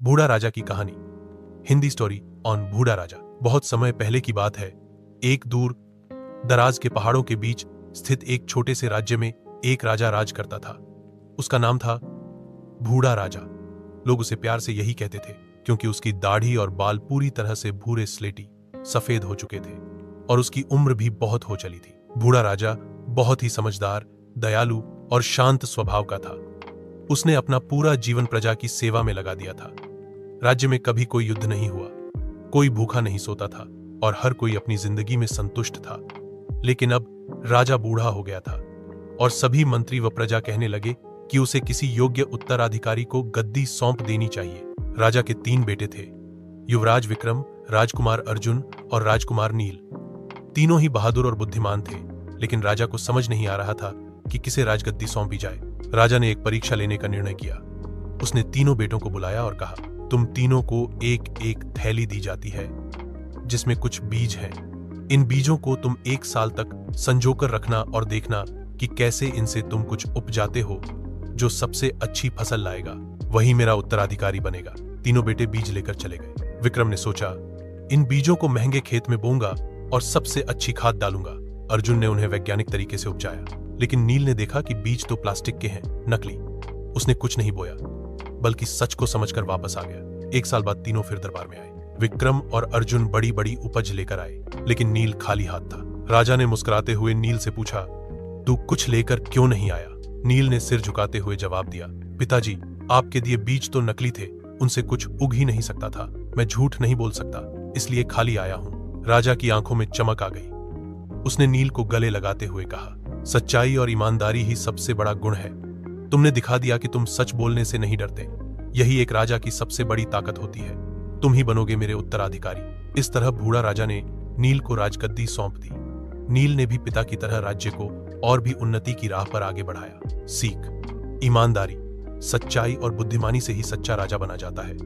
बूढ़ा राजा की कहानी। हिंदी स्टोरी ऑन बूढ़ा राजा। बहुत समय पहले की बात है। एक दूर दराज के पहाड़ों के बीच स्थित एक छोटे से राज्य में एक राजा राज करता था। उसका नाम था बूढ़ा राजा। लोग उसे प्यार से यही कहते थे क्योंकि उसकी दाढ़ी और बाल पूरी तरह से भूरे स्लेटी सफेद हो चुके थे और उसकी उम्र भी बहुत हो चली थी। बूढ़ा राजा बहुत ही समझदार, दयालु और शांत स्वभाव का था। उसने अपना पूरा जीवन प्रजा की सेवा में लगा दिया था। राज्य में कभी कोई युद्ध नहीं हुआ, कोई भूखा नहीं सोता था और हर कोई अपनी जिंदगी में संतुष्ट था। लेकिन अब राजा बूढ़ा हो गया था और सभी मंत्री व प्रजा कहने लगे कि उसे किसी योग्य उत्तराधिकारी को गद्दी सौंप देनी चाहिए। राजा के 3 बेटे थे, युवराज विक्रम, राजकुमार अर्जुन और राजकुमार नील। तीनों ही बहादुर और बुद्धिमान थे, लेकिन राजा को समझ नहीं आ रहा था कि किसे राजगद्दी सौंपी जाए। राजा ने एक परीक्षा लेने का निर्णय किया। उसने तीनों बेटों को बुलाया और कहा, तुम तीनों को एक एक थैली दी जाती है जिसमें कुछ बीज हैं। इन बीजों को तुम 1 साल तक संजोकर रखना और देखना कि कैसे इनसे तुम कुछ उपजाते हो। जो सबसे अच्छी फसल लाएगा वही मेरा उत्तराधिकारी बनेगा। तीनों बेटे बीज लेकर चले गए। विक्रम ने सोचा, इन बीजों को महंगे खेत में बोऊंगा और सबसे अच्छी खाद डालूंगा। अर्जुन ने उन्हें वैज्ञानिक तरीके से उपजाया, लेकिन नील ने देखा कि बीज तो प्लास्टिक के हैं, नकली। उसने कुछ नहीं बोया बल्कि सच को समझकर वापस आ गया। 1 साल बाद तीनों फिर दरबार में आए। विक्रम और अर्जुन बड़ी बड़ी उपज लेकर आए, लेकिन नील खाली हाथ था। राजा ने मुस्कुराते हुए नील से पूछा, तू कुछ लेकर क्यों नहीं आया? नील ने सिर झुकाते हुए जवाब दिया, पिताजी, आपके दिए बीज तो नकली थे, उनसे कुछ उग ही नहीं सकता था। मैं झूठ नहीं बोल सकता, इसलिए खाली आया हूं। राजा की आंखों में चमक आ गई। उसने नील को गले लगाते हुए कहा, सच्चाई और ईमानदारी ही सबसे बड़ा गुण है। तुमने दिखा दिया कि तुम सच बोलने से नहीं डरते। यही एक राजा की सबसे बड़ी ताकत होती है। तुम ही बनोगे मेरे उत्तराधिकारी। इस तरह बूढ़ा राजा ने नील को राजगद्दी सौंप दी। नील ने भी पिता की तरह राज्य को और भी उन्नति की राह पर आगे बढ़ाया। सीख, ईमानदारी, सच्चाई और बुद्धिमानी से ही सच्चा राजा बना जाता है।